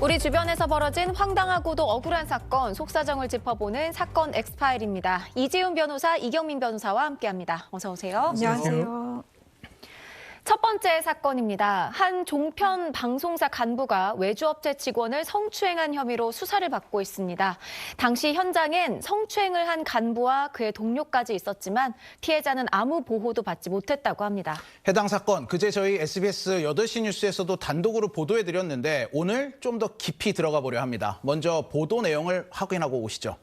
우리 주변에서 벌어진 황당하고도 억울한 사건, 속사정을 짚어보는 사건 엑스파일입니다. 이지훈 변호사, 이경민 변호사와 함께합니다. 어서 오세요. 안녕하세요. 첫 번째 사건입니다. 한 종편 방송사 간부가 외주업체 직원을 성추행한 혐의로 수사를 받고 있습니다. 당시 현장엔 성추행을 한 간부와 그의 동료까지 있었지만 피해자는 아무 보호도 받지 못했다고 합니다. 해당 사건 그제 저희 SBS 8시 뉴스에서도 단독으로 보도해드렸는데 오늘 좀 더 깊이 들어가 보려 합니다. 먼저 보도 내용을 확인하고 오시죠.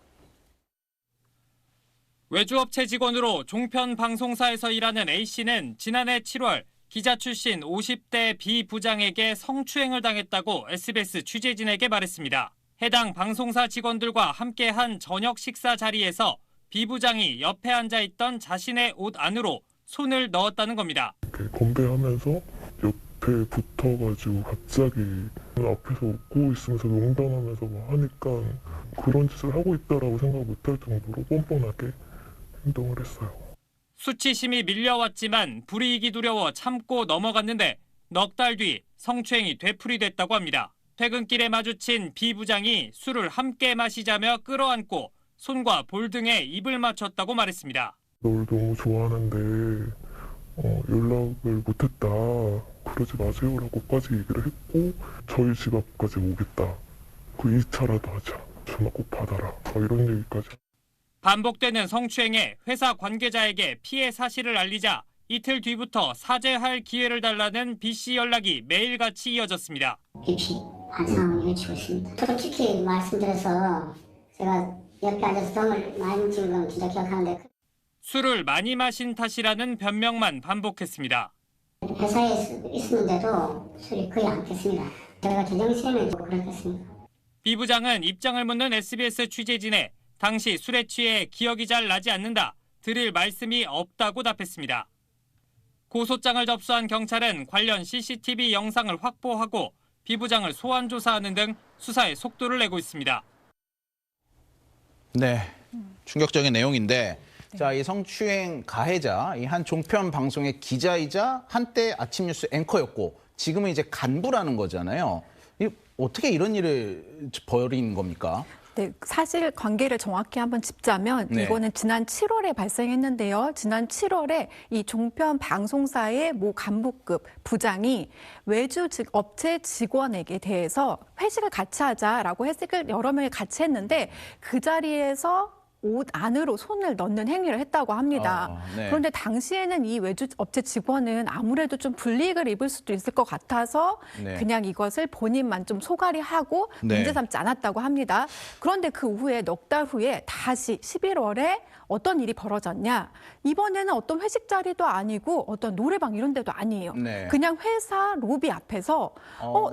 외주업체 직원으로 종편 방송사에서 일하는 A씨는 지난해 7월 기자 출신 50대 B 부장에게 성추행을 당했다고 SBS 취재진에게 말했습니다. 해당 방송사 직원들과 함께한 저녁 식사 자리에서 B 부장이 옆에 앉아있던 자신의 옷 안으로 손을 넣었다는 겁니다. 건배하면서 옆에 붙어가지고 갑자기 앞에서 웃고 있으면서 농담하면서 하니까 그런 짓을 하고 있다라고 생각 못할 정도로 뻔뻔하게 행동을 했어요. 수치심이 밀려왔지만 불이익이 두려워 참고 넘어갔는데 넉 달 뒤 성추행이 되풀이됐다고 합니다. 퇴근길에 마주친 B 부장이 술을 함께 마시자며 끌어안고 손과 볼 등에 입을 맞췄다고 말했습니다. 널 너무 좋아하는데 연락을 못했다. 그러지 마세요라고까지 얘기를 했고 저희 집 앞까지 오겠다. 그 2차라도 하자. 전화 꼭 받아라. 이런 얘기까지. 반복되는 성추행에 회사 관계자에게 피해 사실을 알리자 이틀 뒤부터 사죄할 기회를 달라는 B씨 연락이 매일같이 이어졌습니다. 깊이 한 상황을 외치고 있습니다. 솔직히 말씀드려서 제가 옆에 앉아서 덤을 많이 찍은 건 진짜 기억하는데 술을 많이 마신 탓이라는 변명만 반복했습니다. 회사에 있었는데도 술이 거의 안 깼습니다. 제가 제정신을 그렇겠습니다. B 부장은 입장을 묻는 SBS 취재진에 당시 술에 취해 기억이 잘 나지 않는다, 드릴 말씀이 없다고 답했습니다. 고소장을 접수한 경찰은 관련 CCTV 영상을 확보하고 B 부장을 소환 조사하는 등 수사에 속도를 내고 있습니다. 네, 충격적인 내용인데 자, 이 성추행 가해자, 이 한 종편 방송의 기자이자 한때 아침 뉴스 앵커였고 지금은 이제 간부라는 거잖아요. 어떻게 이런 일을 벌인 겁니까? 네, 사실 관계를 정확히 한번 짚자면 이거는 지난 7월에 발생했는데요. 지난 7월에 이 종편 방송사의 모 간부급 부장이 외주 업체 직원에게 대해서 회식을 같이 하자라고 회식을 여러 명이 같이 했는데 그 자리에서 옷 안으로 손을 넣는 행위를 했다고 합니다. 그런데 당시에는 이 외주 업체 직원은 아무래도 좀 불이익을 입을 수도 있을 것 같아서 그냥 이것을 본인만 좀 소가리하고 문제 삼지 않았다고 합니다. 그런데 그 후에 넉 달 후에 다시 11월에 어떤 일이 벌어졌냐. 이번에는 어떤 회식 자리도 아니고 어떤 노래방 이런 데도 아니에요. 그냥 회사 로비 앞에서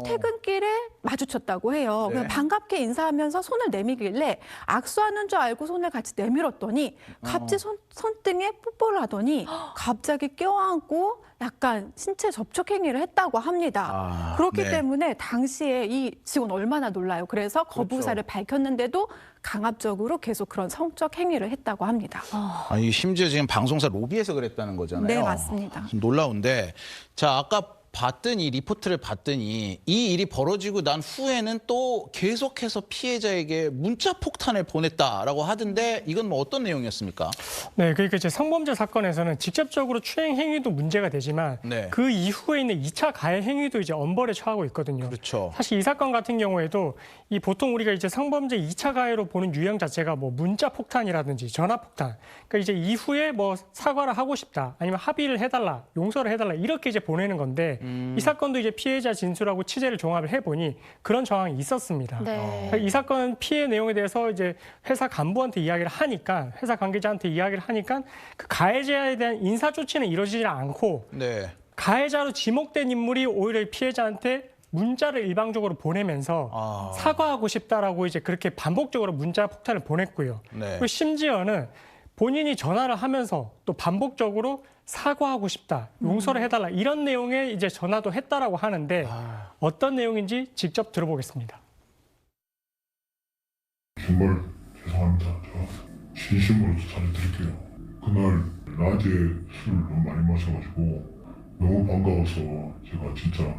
퇴근길에 마주쳤다고 해요. 그냥 반갑게 인사하면서 손을 내밀길래 악수하는 줄 알고 손을 같이 내밀었더니 갑자기 손등에 뽀뽀를 하더니 갑자기 껴안고 약간 신체 접촉 행위를 했다고 합니다. 그렇기 때문에 당시에 이 직원 얼마나 놀라요. 그래서 거부사를 밝혔는데도 강압적으로 계속 그런 성적 행위를 했다고 합니다. 아니, 심지어 지금 방송사 로비에서 그랬다는 거잖아요. 네, 맞습니다. 놀라운데 자, 아까 봤더니 이 리포트를 봤더니 이 일이 벌어지고 난 후에는 또 계속해서 피해자에게 문자 폭탄을 보냈다라고 하던데 이건 뭐 어떤 내용이었습니까? 네, 그러니까 이제 성범죄 사건에서는 직접적으로 추행 행위도 문제가 되지만 그 이후에 있는 2차 가해 행위도 이제 엄벌에 처하고 있거든요. 그렇죠. 사실 이 사건 같은 경우에도 이 보통 우리가 이제 성범죄 2차 가해로 보는 유형 자체가 뭐 문자 폭탄이라든지 전화 폭탄. 그러니까 이제 이후에 뭐 사과를 하고 싶다, 아니면 합의를 해달라, 용서를 해달라 이렇게 이제 보내는 건데. 이 사건도 이제 피해자 진술하고 취재를 종합을 해보니 그런 정황이 있었습니다. 이 사건 피해 내용에 대해서 이제 회사 간부한테 이야기를 하니까, 회사 관계자한테 이야기를 하니까 그 가해자에 대한 인사 조치는 이루어지지 않고 가해자로 지목된 인물이 오히려 피해자한테 문자를 일방적으로 보내면서 사과하고 싶다라고 이제 그렇게 반복적으로 문자 폭탄을 보냈고요. 그리고 심지어는 본인이 전화를 하면서 또 반복적으로 사과하고 싶다, 용서를 해달라 이런 내용의 이제 전화도 했다라고 하는데 어떤 내용인지 직접 들어보겠습니다. 정말 죄송합니다. 제가 진심으로 사죄드릴게요. 그날 낮에 술을 너무 많이 마셔가지고 너무 반가워서 제가 진짜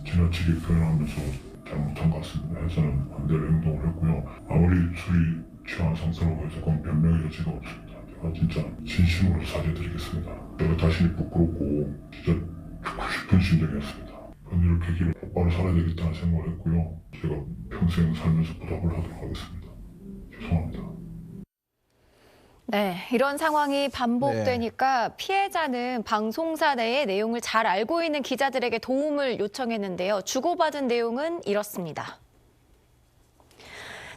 지나치게 표현하면서 잘못한 것 같습니다. 해서는 반대로 행동을 했고요. 아무리 술이 취한 상태라고 해서 그건 변명의 여지가 없습니다. 제가 진짜 진심으로 사죄드리겠습니다. 제가 자신이 부끄럽고 진짜 죽고 싶은 심정이었습니다. 오늘 계기를 똑바로 살아야 되겠다는 생각을 했고요. 제가 평생 살면서 보답을 하도록 하겠습니다. 죄송합니다. 네, 이런 상황이 반복되니까 피해자는 방송사 내의 내용을 잘 알고 있는 기자들에게 도움을 요청했는데요. 주고받은 내용은 이렇습니다.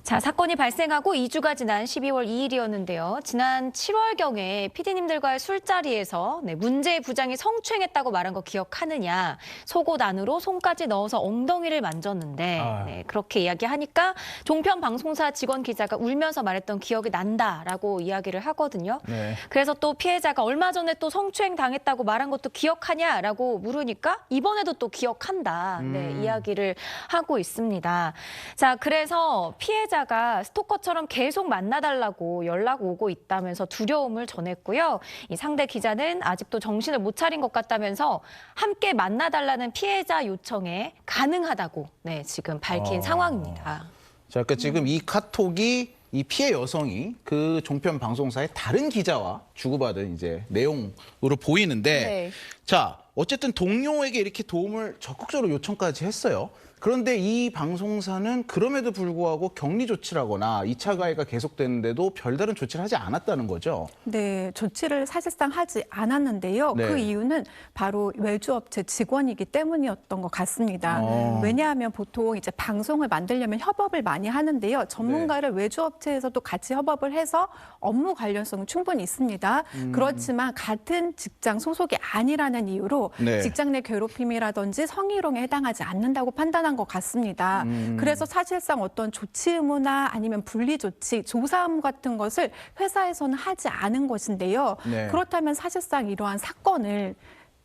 자, 사건이 발생하고 2주가 지난 12월 2일이었는데요. 지난 7월경에 PD님들과의 술자리에서 문제의 부장이 성추행했다고 말한 거 기억하느냐. 속옷 안으로 손까지 넣어서 엉덩이를 만졌는데 그렇게 이야기하니까 종편 방송사 직원 기자가 울면서 말했던 기억이 난다라고 이야기를 하거든요. 네. 그래서 또 피해자가 얼마 전에 또 성추행 당했다고 말한 것도 기억하냐라고 물으니까 이번에도 또 기억한다. 이야기를 하고 있습니다. 자, 그래서 피해자가 스토커처럼 계속 만나달라고 연락 오고 있다면서 두려움을 전했고요. 이 상대 기자는 아직도 정신을 못 차린 것 같다면서 함께 만나달라는 피해자 요청에 가능하다고 지금 밝힌 상황입니다. 자, 그러니까 지금 이 카톡이 이 피해 여성이 그 종편 방송사의 다른 기자와 주고받은 이제 내용으로 보이는데, 네. 자, 어쨌든 동료에게 이렇게 도움을 적극적으로 요청까지 했어요. 그런데 이 방송사는 그럼에도 불구하고 격리 조치를 하거나 2차 가해가 계속되는데도 별다른 조치를 하지 않았다는 거죠. 네, 조치를 사실상 하지 않았는데요. 네. 그 이유는 바로 외주업체 직원이기 때문이었던 것 같습니다. 왜냐하면 보통 이제 방송을 만들려면 협업을 많이 하는데요. 전문가를 외주업체에서도 같이 협업을 해서 업무 관련성은 충분히 있습니다. 그렇지만 같은 직장 소속이 아니라는 이유로 네. 직장 내 괴롭힘이라든지 성희롱에 해당하지 않는다고 판단한 것 같습니다. 그래서 사실상 어떤 조치 의무나 아니면 분리 조치, 조사 의무 같은 것을 회사에서는 하지 않은 것인데요. 네. 그렇다면 사실상 이러한 사건을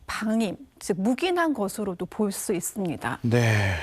방임, 즉 묵인한 것으로도 볼 수 있습니다. 네.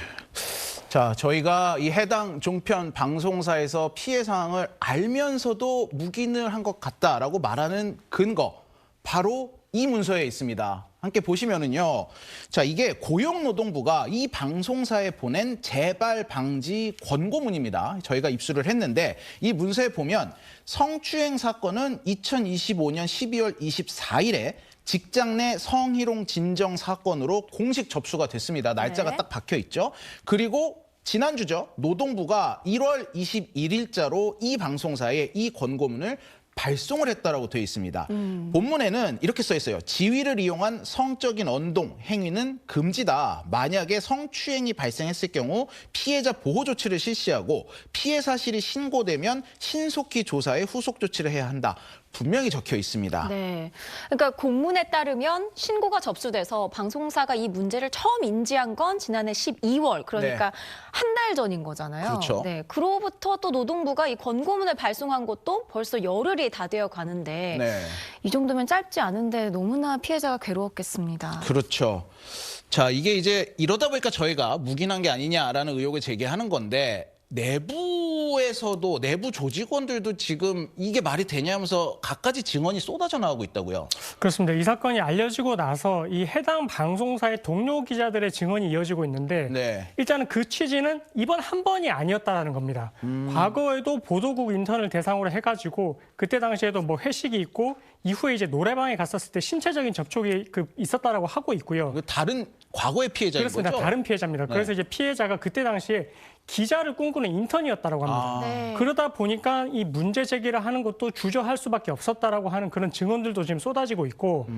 자, 저희가 이 해당 종편 방송사에서 피해 상황을 알면서도 묵인을 한 것 같다라고 말하는 근거, 바로 이 문서에 있습니다. 함께 보시면은요. 자, 이게 고용노동부가 이 방송사에 보낸 재발 방지 권고문입니다. 저희가 입수를 했는데 이 문서에 보면 성추행 사건은 2025년 12월 24일에 직장 내 성희롱 진정 사건으로 공식 접수가 됐습니다. 날짜가 네. 딱 박혀 있죠. 그리고 지난주죠. 노동부가 1월 21일자로 이 방송사에 이 권고문을 발송을 했다라고 되어 있습니다. 본문에는 이렇게 써 있어요. 지위를 이용한 성적인 언동, 행위는 금지다. 만약에 성추행이 발생했을 경우 피해자 보호 조치를 실시하고 피해 사실이 신고되면 신속히 조사해 후속 조치를 해야 한다. 분명히 적혀 있습니다. 네, 그러니까 공문에 따르면 신고가 접수돼서 방송사가 이 문제를 처음 인지한 건 지난해 12월, 그러니까 네. 한 달 전인 거잖아요. 그렇죠. 네, 그로부터 또 노동부가 이 권고문을 발송한 것도 벌써 열흘이 다 되어 가는데 네. 이 정도면 짧지 않은데 너무나 피해자가 괴로웠겠습니다. 그렇죠. 자, 이게 이제 이러다 보니까 저희가 묵인한 게 아니냐라는 의혹을 제기하는 건데, 내부에서도 내부 조직원들도 지금 이게 말이 되냐면서 갖가지 증언이 쏟아져 나오고 있다고요. 그렇습니다. 이 사건이 알려지고 나서 이 해당 방송사의 동료 기자들의 증언이 이어지고 있는데 네. 일단은 그 취지는 이번 한 번이 아니었다라는 겁니다. 과거에도 보도국 인턴을 대상으로 해가지고 그때 당시에도 뭐 회식이 있고 이후에 이제 노래방에 갔었을 때 신체적인 접촉이 있었다라고 하고 있고요. 다른 과거의 피해자인 그렇습니다. 거죠? 다른 피해자입니다. 네. 그래서 이제 피해자가 그때 당시에 기자를 꿈꾸는 인턴이었다라고 합니다. 네. 그러다 보니까 이 문제 제기를 하는 것도 주저할 수밖에 없었다라고 하는 그런 증언들도 지금 쏟아지고 있고,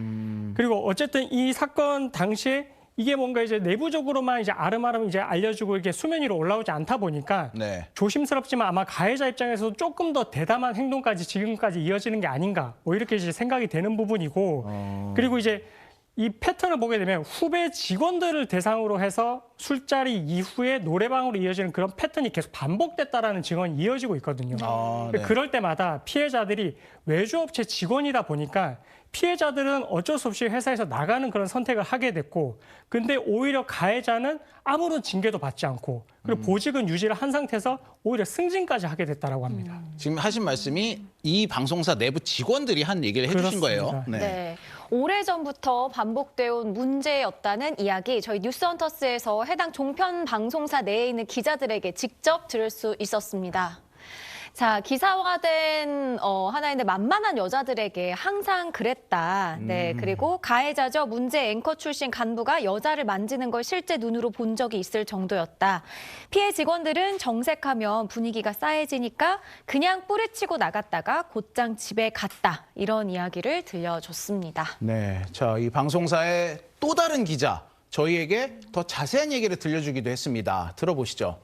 그리고 어쨌든 이 사건 당시에 이게 뭔가 이제 내부적으로만 이제 아름아름 이제 알려지고 이게 수면 위로 올라오지 않다 보니까 네. 조심스럽지만 아마 가해자 입장에서도 조금 더 대담한 행동까지 지금까지 이어지는 게 아닌가, 뭐 이렇게 이제 생각이 되는 부분이고, 그리고 이제 이 패턴을 보게 되면 후배 직원들을 대상으로 해서 술자리 이후에 노래방으로 이어지는 그런 패턴이 계속 반복됐다라는 증언이 이어지고 있거든요. 네. 그럴 때마다 피해자들이 외주업체 직원이다 보니까 피해자들은 어쩔 수 없이 회사에서 나가는 그런 선택을 하게 됐고, 근데 오히려 가해자는 아무런 징계도 받지 않고, 그리고 보직은 유지를 한 상태에서 오히려 승진까지 하게 됐다라고 합니다. 지금 하신 말씀이 이 방송사 내부 직원들이 한 얘기를 해주신 그렇습니다. 거예요. 네. 오래전부터 반복되어 온 문제였다는 이야기 저희 뉴스헌터스에서 해당 종편 방송사 내에 있는 기자들에게 직접 들을 수 있었습니다. 자, 기사화된 하나인데 만만한 여자들에게 항상 그랬다. 네, 그리고 가해자죠. 문제 앵커 출신 간부가 여자를 만지는 걸 실제 눈으로 본 적이 있을 정도였다. 피해 직원들은 정색하면 분위기가 싸해지니까 그냥 뿌리치고 나갔다가 곧장 집에 갔다. 이런 이야기를 들려줬습니다. 네, 자, 이 방송사의 또 다른 기자 저희에게 더 자세한 얘기를 들려주기도 했습니다. 들어보시죠.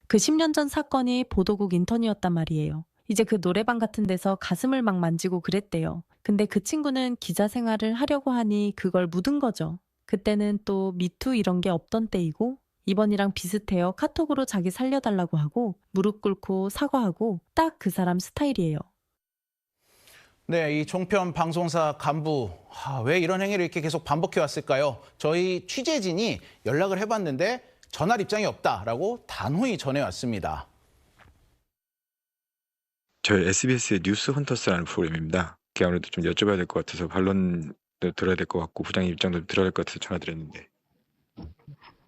그 10년 전 사건이 보도국 인턴이었단 말이에요. 이제 그 노래방 같은 데서 가슴을 막 만지고 그랬대요. 근데 그 친구는 기자 생활을 하려고 하니 그걸 묻은 거죠. 그때는 또 미투 이런 게 없던 때이고 이번이랑 비슷해요. 카톡으로 자기 살려달라고 하고 무릎 꿇고 사과하고 딱 그 사람 스타일이에요. 네, 이 종편 방송사 간부 왜 이런 행위를 이렇게 계속 반복해 왔을까요? 저희 취재진이 연락을 해봤는데 전할 입장이 없다라고 단호히 전해왔습니다. 저희 SBS 뉴스 헌터스라는 프로그램입니다. 아무래도 좀 여쭤봐야 될 것 같아서 반론도 들어야 될 것 같고 부장님 입장도 들어야 될 것 같아서 전화드렸는데.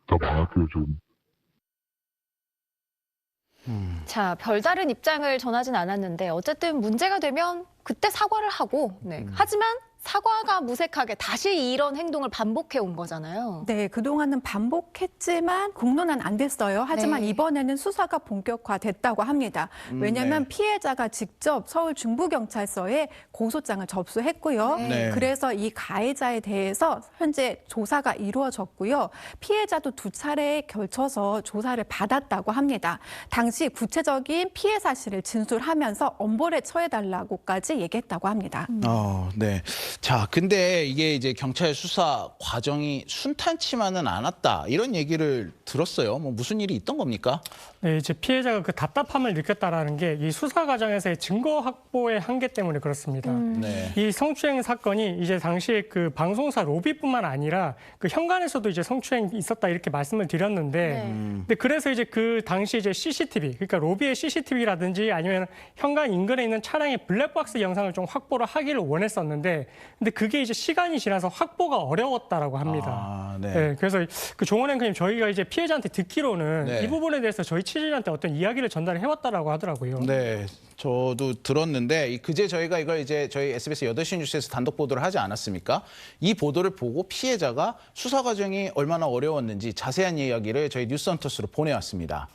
다 방학해요 좀. 자, 별다른 입장을 전하진 않았는데 어쨌든 문제가 되면 그때 사과를 하고 하지만 사과가 무색하게 다시 이런 행동을 반복해 온 거잖아요. 네, 그동안은 반복했지만 공론은 안 됐어요. 하지만 네. 이번에는 수사가 본격화됐다고 합니다. 왜냐하면 네. 피해자가 직접 서울 중부경찰서에 고소장을 접수했고요. 네. 그래서 이 가해자에 대해서 현재 조사가 이루어졌고요. 피해자도 2차례에 걸쳐서 조사를 받았다고 합니다. 당시 구체적인 피해 사실을 진술하면서 엄벌에 처해달라고까지 얘기했다고 합니다. 네. 자, 근데 이게 이제 경찰 수사 과정이 순탄치만은 않았다. 이런 얘기를 들었어요. 뭐 무슨 일이 있던 겁니까? 네, 이제 피해자가 그 답답함을 느꼈다라는 게 이 수사 과정에서의 증거 확보의 한계 때문에 그렇습니다. 네. 이 성추행 사건이 이제 당시에 그 방송사 로비뿐만 아니라 그 현관에서도 이제 성추행이 있었다 이렇게 말씀을 드렸는데, 근데 그래서 이제 그 당시 이제 CCTV, 그러니까 로비의 CCTV라든지 아니면 현관 인근에 있는 차량의 블랙박스 영상을 좀 확보를 하기를 원했었는데, 근데 그게 이제 시간이 지나서 확보가 어려웠다라고 합니다. 네. 네, 그래서 그 종원 앵커님 저희가 이제 피해자한테 듣기로는 네. 이 부분에 대해서 저희 취재진한테 어떤 이야기를 전달을 해왔다라고 하더라고요. 네, 저도 들었는데 그제 저희가 이걸 이제 저희 SBS 8시 뉴스에서 단독 보도를 하지 않았습니까? 이 보도를 보고 피해자가 수사 과정이 얼마나 어려웠는지 자세한 이야기를 저희 뉴스헌터스로 보내왔습니다.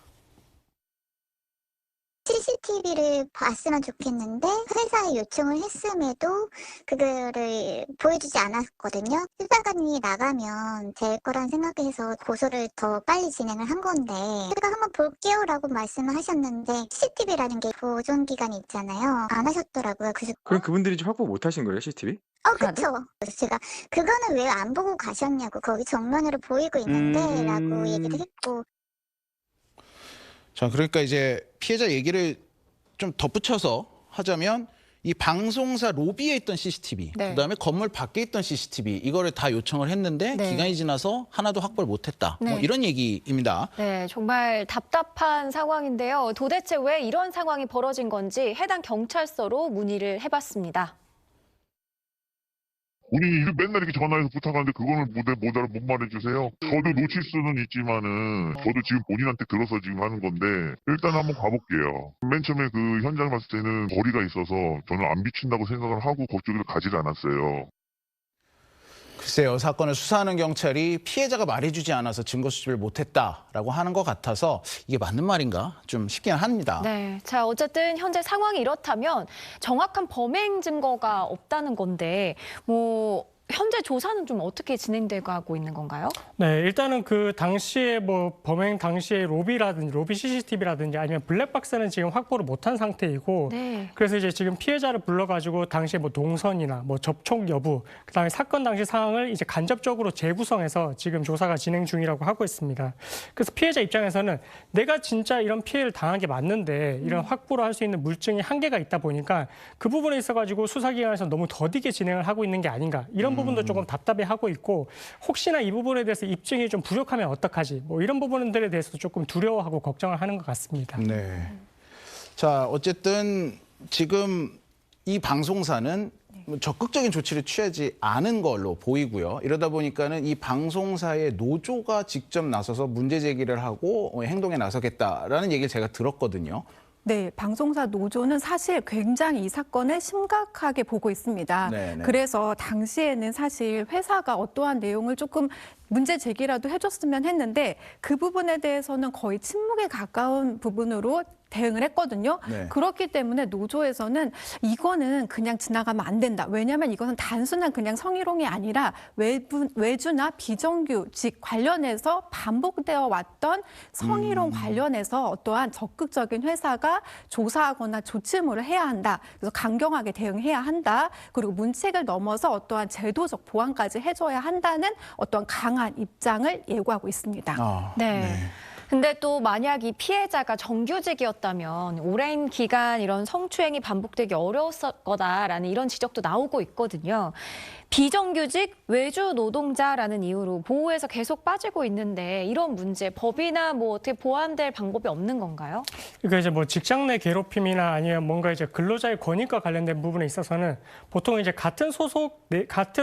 CCTV를 봤으면 좋겠는데 회사에 요청을 했음에도 그거를 보여주지 않았거든요. 수사관이 나가면 될 거란 생각해서 고소를 더 빨리 진행을 한 건데 제가 한번 볼게요라고 말씀을 하셨는데 CCTV라는 게 보존 기간이 있잖아요. 안 하셨더라고요. 그래서 그럼 그분들이 좀 확보 못 하신 거예요, CCTV? 그쵸. 그래서 제가 그거는 왜 안 보고 가셨냐고 거기 정면으로 보이고 있는데 라고 얘기를 했고 자, 그러니까 이제 피해자 얘기를 좀 덧붙여서 하자면 이 방송사 로비에 있던 CCTV, 네. 그다음에 건물 밖에 있던 CCTV 이거를 다 요청을 했는데 네. 기간이 지나서 하나도 확보를 못했다. 뭐 네. 이런 얘기입니다. 네, 정말 답답한 상황인데요. 도대체 왜 이런 상황이 벌어진 건지 해당 경찰서로 문의를 해봤습니다. 본인이 맨날 이렇게 전화해서 부탁하는데 그거는 못 말해주세요. 저도 놓칠 수는 있지만은 저도 지금 본인한테 들어서 지금 하는 건데 일단 한번 가볼게요. 맨 처음에 그 현장 봤을 때는 거리가 있어서 저는 안 비친다고 생각을 하고 그쪽으로 가지를 않았어요. 글쎄요, 사건을 수사하는 경찰이 피해자가 말해주지 않아서 증거 수집을 못했다라고 하는 것 같아서 이게 맞는 말인가 좀 싶긴 합니다. 네, 자 어쨌든 현재 상황이 이렇다면 정확한 범행 증거가 없다는 건데 뭐 현재 조사는 좀 어떻게 진행되고 있는 건가요? 네, 일단은 그 당시에 뭐 범행 당시에 로비라든지 로비 CCTV라든지 아니면 블랙박스는 지금 확보를 못한 상태이고 네. 그래서 이제 지금 피해자를 불러가지고 당시에 뭐 동선이나 뭐 접촉 여부 그다음에 사건 당시 상황을 이제 간접적으로 재구성해서 지금 조사가 진행 중이라고 하고 있습니다. 그래서 피해자 입장에서는 내가 진짜 이런 피해를 당한 게 맞는데 이런 확보를 할 수 있는 물증이 한계가 있다 보니까 그 부분에 있어가지고 수사기관에서 너무 더디게 진행을 하고 있는 게 아닌가 이런 부분도 조금 답답해하고 있고 혹시나 이 부분에 대해서 입증이 좀 부족하면 어떡하지 뭐 이런 부분들에 대해서도 조금 두려워하고 걱정을 하는 것 같습니다. 네. 자, 어쨌든 지금 이 방송사는 적극적인 조치를 취하지 않은 걸로 보이고요. 이러다 보니까는 이 방송사의 노조가 직접 나서서 문제 제기를 하고 행동에 나서겠다라는 얘기를 제가 들었거든요. 네, 방송사 노조는 사실 굉장히 이 사건을 심각하게 보고 있습니다. 네네. 그래서 당시에는 사실 회사가 어떠한 내용을 조금 문제 제기라도 해줬으면 했는데 그 부분에 대해서는 거의 침묵에 가까운 부분으로 대응을 했거든요. 네. 그렇기 때문에 노조에서는 이거는 그냥 지나가면 안 된다. 왜냐하면 이것은 단순한 그냥 성희롱이 아니라 외주나 비정규직 관련해서 반복되어 왔던 성희롱 관련해서 어떠한 적극적인 회사가 조사하거나 조치물을 해야 한다. 그래서 강경하게 대응해야 한다. 그리고 문책을 넘어서 어떠한 제도적 보완까지 해줘야 한다는 어떠한 강한 입장을 예고하고 있습니다. 네. 근데 또 만약 이 피해자가 정규직이었다면 오랜 기간 이런 성추행이 반복되기 어려웠을 거다라는 이런 지적도 나오고 있거든요. 비정규직 외주 노동자라는 이유로 보호에서 계속 빠지고 있는데 이런 문제 법이나 뭐 어떻게 보완될 방법이 없는 건가요? 그러니까 이제 뭐 직장 내 괴롭힘이나 아니면 뭔가 이제 근로자의 권익과 관련된 부분에 있어서는 보통 이제 같은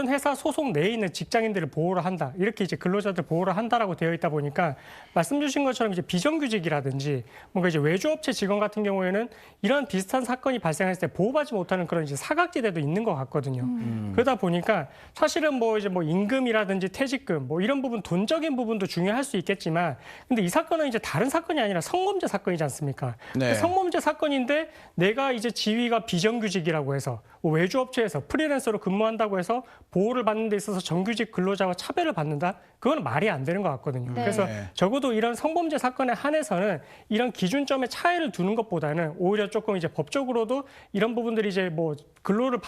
회사 소속 내에 있는 직장인들을 보호를 한다. 이렇게 이제 근로자들 보호를 한다라고 되어 있다 보니까 말씀 주신 것처럼 이제 비정규직이라든지 뭔가 이제 외주업체 직원 같은 경우에는 이런 비슷한 사건이 발생했을 때 보호받지 못하는 그런 이제 사각지대도 있는 것 같거든요. 그러다 보니까 사실은 뭐 이제 뭐 임금이라든지 퇴직금 뭐 이런 부분 돈적인 부분도 중요할 수 있겠지만 근데 이 사건은 이제 다른 사건이 아니라 성범죄 사건이지 않습니까? 네. 성범죄 사건인데 내가 이제 지위가 비정규직이라고 해서 뭐 외주업체에서 프리랜서로 근무한다고 해서 보호를 받는 데 있어서 정규직 근로자와 차별을 받는다? 그건 말이 안 되는 것 같거든요. 네. 그래서 적어도 이런 성범죄 사건에 한해서는 이런 기준점에 차이를 두는 것보다는 오히려 조금 이제 법적으로도 이런 부분들이 이제 뭐 근로를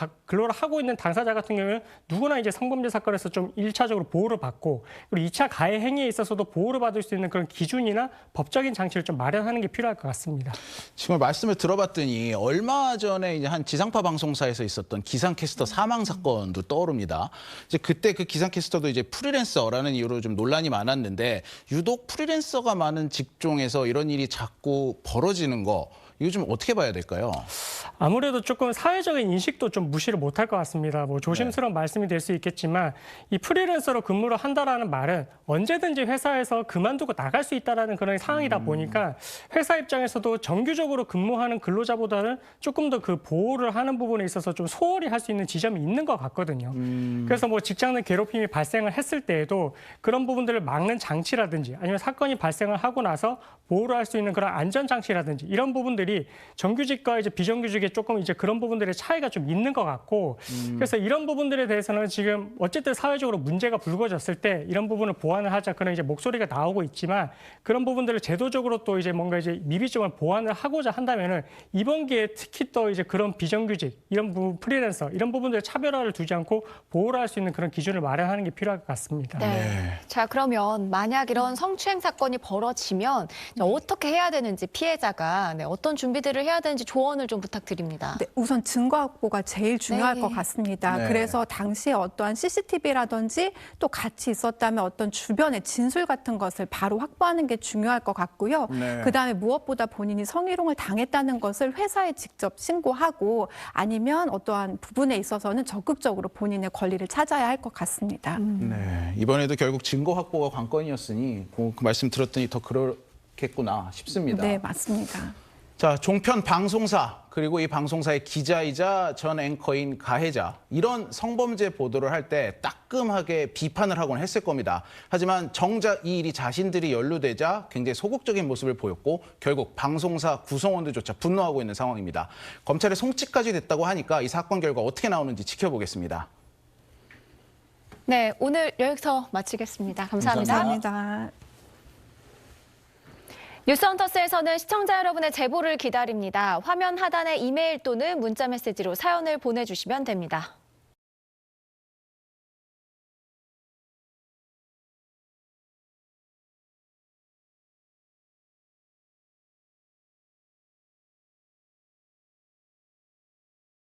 하고 있는 당사자 같은 경우는 누구나 이제 성범죄 사건에서 좀 1차적으로 보호를 받고 그리고 2차 가해 행위에 있어서도 보호를 받을 수 있는 그런 기준이나 법적인 장치를 좀 마련하는 게 필요할 것 같습니다. 지금 말씀을 들어봤더니 얼마 전에 이제 한 지상파 방송사에서 있었던 기상캐스터 사망 사건도 떠오릅니다. 이제 그때 그 기상캐스터도 이제 프리랜서라는 이유로 좀 논란이 많았는데 유독 프리랜서가 많은 직종에서 이런 일이 자꾸 벌어지는 거 이거 좀 어떻게 봐야 될까요? 아무래도 조금 사회적인 인식도 좀 무시를 못할 것 같습니다. 뭐 조심스러운 말씀이 될 수 있겠지만 이 프리랜서로 근무를 한다라는 말은 언제든지 회사에서 그만두고 나갈 수 있다라는 그런 상황이다 보니까 회사 입장에서도 정규적으로 근무하는 근로자보다는 조금 더 그 보호를 하는 부분에 있어서 좀 소홀히 할 수 있는 지점이 있는 것 같거든요. 그래서 뭐 직장 내 괴롭힘이 발생을 했을 때에도 그런 부분들을 막는 장치라든지 아니면 사건이 발생을 하고 나서 보호를 할 수 있는 그런 안전 장치라든지 이런 부분들이 정규직과 이제 비정규직에 조금 이제 그런 부분들의 차이가 좀 있는 것 같고 그래서 이런 부분들에 대해서는 지금 어쨌든 사회적으로 문제가 불거졌을 때 이런 부분을 보완을 하자 그런 이제 목소리가 나오고 있지만 그런 부분들을 제도적으로 또 이제 뭔가 이제 미비점을 보완을 하고자 한다면은 이번 기회에 특히 또 이제 그런 비정규직 이런 부분 프리랜서 이런 부분들의 차별화를 두지 않고 보호를 할 수 있는 그런 기준을 마련하는 게 필요할 것 같습니다. 네. 자, 그러면 만약 이런 성추행 사건이 벌어지면 어떻게 해야 되는지 피해자가 어떤 준비들을 해야 되는지 조언을 좀 부탁드립니다. 네, 우선 증거 확보가 제일 중요할 네. 것 같습니다. 네. 그래서 당시에 어떠한 CCTV라든지 또 같이 있었다면 어떤 주변의 진술 같은 것을 바로 확보하는 게 중요할 것 같고요. 네. 그다음에 무엇보다 본인이 성희롱을 당했다는 것을 회사에 직접 신고하고 아니면 어떠한 부분에 있어서는 적극적으로 본인의 권리를 찾아야 할 것 같습니다. 네, 이번에도 결국 증거 확보가 관건이었으니 그 말씀 들었더니 더 그렇겠구나 싶습니다. 네, 맞습니다. 자, 종편 방송사 그리고 이 방송사의 기자이자 전 앵커인 가해자 이런 성범죄 보도를 할 때 따끔하게 비판을 하곤 했을 겁니다. 하지만 정작 이 일이 자신들이 연루되자 굉장히 소극적인 모습을 보였고 결국 방송사 구성원들조차 분노하고 있는 상황입니다. 검찰의 송치까지 됐다고 하니까 이 사건 결과 어떻게 나오는지 지켜보겠습니다. 네, 오늘 여기서 마치겠습니다. 감사합니다. 감사합니다. 뉴스헌터스에서는 시청자 여러분의 제보를 기다립니다. 화면 하단에 이메일 또는 문자 메시지로 사연을 보내주시면 됩니다.